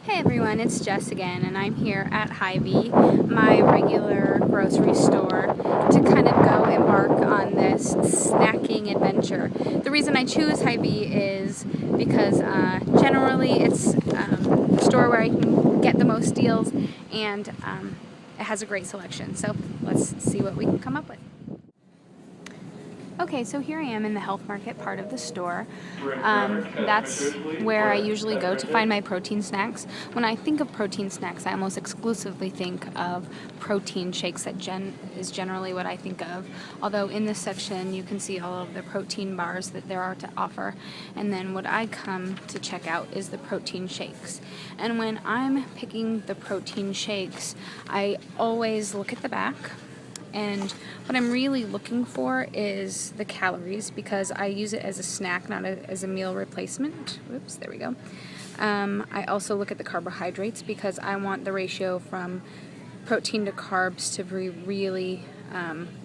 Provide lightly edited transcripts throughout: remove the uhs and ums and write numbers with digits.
Hey everyone, it's Jess again, and I'm here at Hy-Vee, my regular grocery store, to kind of go embark on this snacking adventure. The reason I choose Hy-Vee is because generally it's the store where I can get the most deals, and it has a great selection. So let's see what we can come up with. Okay, so here I am in the health market part of the store. That's where I usually go to find my protein snacks. When I think of protein snacks, I almost exclusively think of protein shakes. That is generally what I think of. Although in this section you can see all of the protein bars that there are to offer. And then what I come to check out is the protein shakes. And when I'm picking the protein shakes, I always look at the back. And what I'm really looking for is the calories, because I use it as a snack, not as a meal replacement. Oops, there we go. I also look at the carbohydrates because I want the ratio from protein to carbs to be really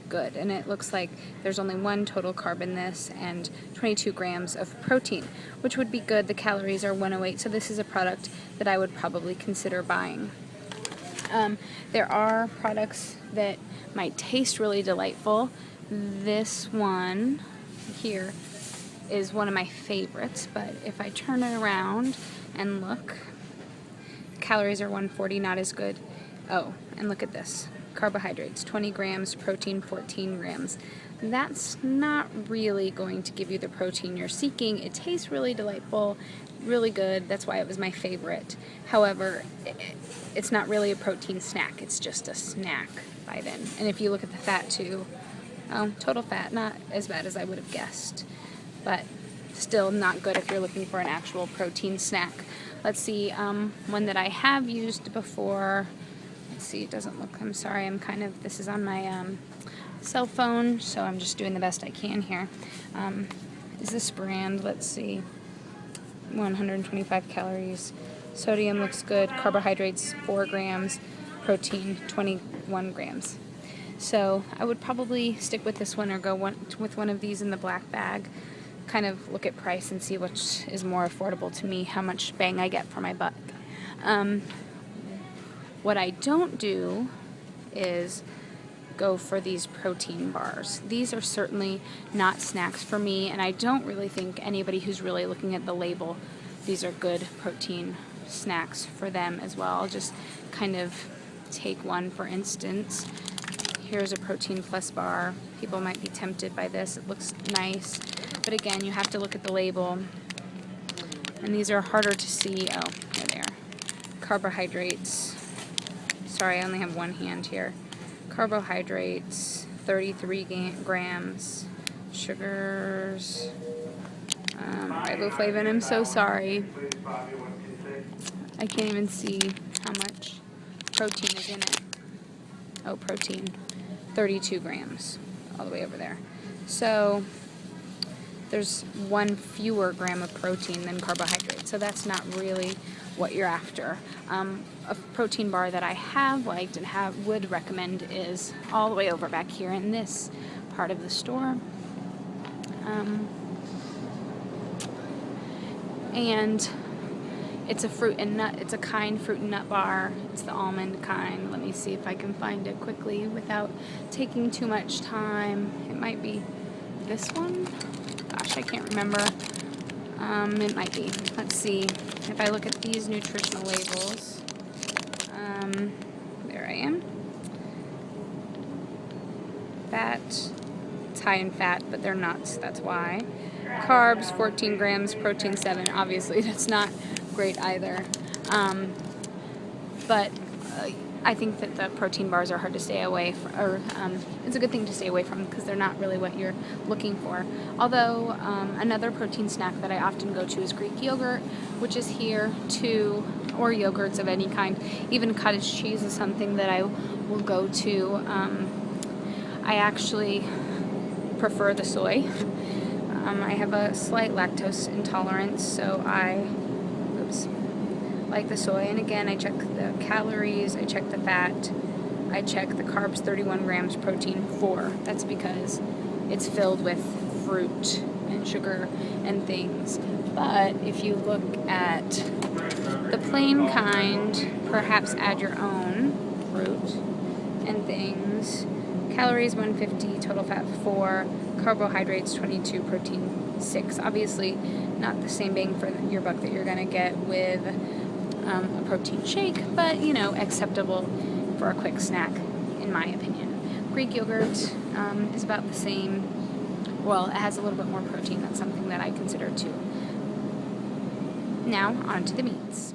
good. And it looks like there's only one total carb in this and 22 grams of protein, which would be good. The calories are 108, so this is a product that I would probably consider buying. There are products that might taste really delightful. This one here is one of my favorites, but if I turn it around and look, calories are 140, not as good. Oh, and look at this. Carbohydrates, 20 grams, protein, 14 grams. That's not really going to give you the protein you're seeking. It tastes really delightful, really good. That's why it was my favorite. However, it's not really a protein snack. It's just a snack by then. And if you look at the fat too, total fat, not as bad as I would have guessed, but still not good if you're looking for an actual protein snack. Let's see, one that I have used before. Let's see, it doesn't look, I'm sorry, this is on my cell phone, so I'm just doing the best I can here. Is this brand, let's see, 125 calories. Sodium looks good, carbohydrates 4 grams, protein 21 grams. So I would probably stick with this one or go with one of these in the black bag. Kind of look at price and see which is more affordable to me, how much bang I get for my buck. What I don't do is go for these protein bars. These are certainly not snacks for me, and I don't really think anybody who's really looking at the label, these are good protein snacks for them as well. I'll just kind of take one for instance. Here's a Protein Plus bar. People might be tempted by this. It looks nice, but again, you have to look at the label. And these are harder to see. Oh, there they are. Carbohydrates. Sorry, I only have one hand here. Carbohydrates, 33 grams. Sugars, riboflavin. I'm so sorry. I can't even see how much protein is in it. Oh, protein, 32 grams, all the way over there. So there's one fewer gram of protein than carbohydrates, so that's not really what you're after. A protein bar that I have liked and would recommend is all the way over back here in this part of the store. And it's a fruit and nut, it's a kind fruit and nut bar. It's the almond kind. Let me see if I can find it quickly without taking too much time. It might be this one. Gosh, I can't remember. It might be. Let's see. If I look at these nutritional labels, there I am. Fat, it's high in fat, but they're nuts, that's why. Carbs, 14 grams, protein 7. Obviously, that's not great either. But I think that the protein bars are hard to stay away from, or it's a good thing to stay away from because they're not really what you're looking for. Although another protein snack that I often go to is Greek yogurt, which is here too, or yogurts of any kind. Even cottage cheese is something that I will go to. I actually prefer the soy. I have a slight lactose intolerance, so I like the soy. And again, I check the calories, I check the fat, I check the carbs, 31 grams, protein 4. That's because it's filled with fruit and sugar and things. But if you look at The plain kind, perhaps add your own fruit and things. Calories 150, total fat 4, carbohydrates 22, protein 6. Obviously not the same bang for your buck that you're going to get with a protein shake, but acceptable for a quick snack in my opinion. Greek yogurt is about the same. Well, it has a little bit more protein. That's something that I consider too. Now on to the meats.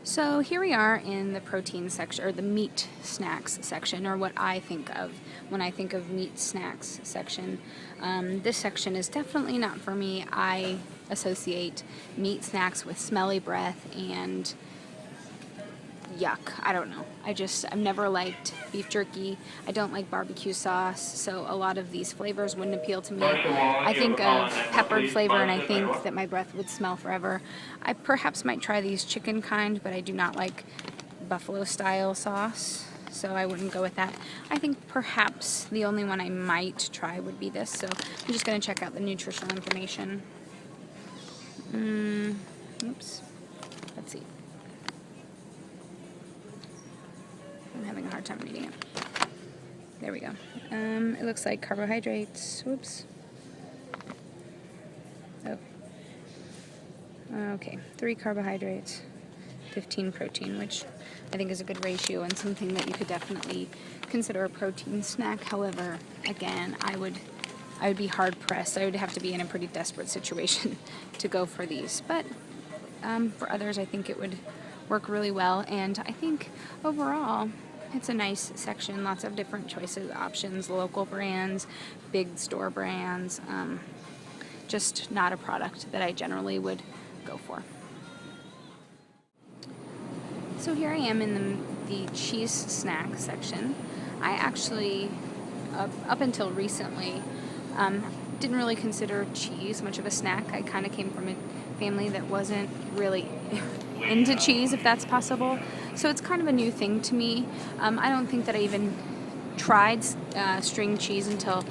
So here we are in the protein section, or the meat snacks section, or what I think of when I think of meat snacks section. This section is definitely not for me. I associate meat snacks with smelly breath and yuck. I don't know. I've never liked beef jerky. I don't like barbecue sauce, so a lot of these flavors wouldn't appeal to me. I think of peppered flavor and I think that my breath would smell forever. I perhaps might try these chicken kind, but I do not like buffalo style sauce, so I wouldn't go with that. I think perhaps the only one I might try would be this, so I'm just going to check out the nutritional information. Oops. Let's see. I'm having a hard time reading it. There we go. It looks like carbohydrates. Whoops. Oh. Okay. 3 carbohydrates, 15 protein, which I think is a good ratio and something that you could definitely consider a protein snack. However, again, I would be hard pressed. I would have to be in a pretty desperate situation to go for these. But for others, I think it would work really well, and I think overall it's a nice section. Lots of different choices, options, local brands, big store brands. Just not a product that I generally would go for. So here I am in the cheese snack section. I actually, up until recently, didn't really consider cheese much of a snack. I kind of came from a family that wasn't really into cheese, if that's possible. So it's kind of a new thing to me. I don't think that I even tried string cheese until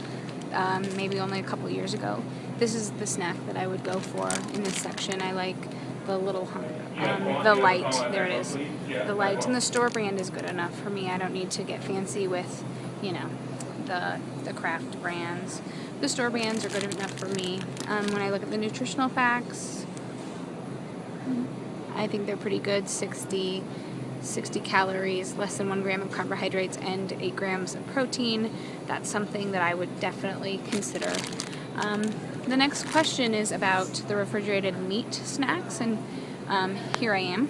maybe only a couple years ago. This is the snack that I would go for in this section. I like the little, the light, there it is. The light, and the store brand is good enough for me. I don't need to get fancy with, the craft brands. The store brands are good enough for me. When I look at the nutritional facts, I think they're pretty good. 60 calories, less than 1 gram of carbohydrates, and 8 grams of protein. That's something that I would definitely consider. The next question is about the refrigerated meat snacks, and here I am.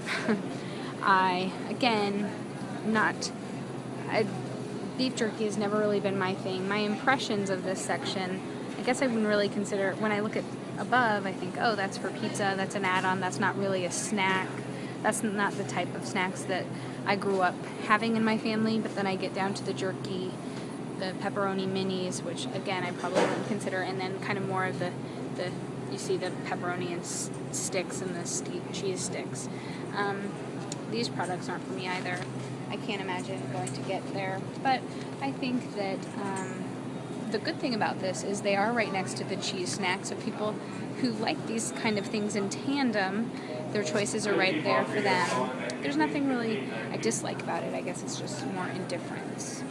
Beef jerky has never really been my thing. My impressions of this section, I guess I wouldn't really consider, when I look at above, I think, oh, that's for pizza, that's an add-on, that's not really a snack. That's not the type of snacks that I grew up having in my family, but then I get down to the jerky, the pepperoni minis, which again I probably wouldn't consider, and then kind of more of the you see the pepperoni and sticks and the cheese sticks. These products aren't for me either. I can't imagine going to get there, but I think that the good thing about this is they are right next to the cheese snacks, so people who like these kind of things in tandem, their choices are right there for them. There's nothing really I dislike about it. I guess it's just more indifference.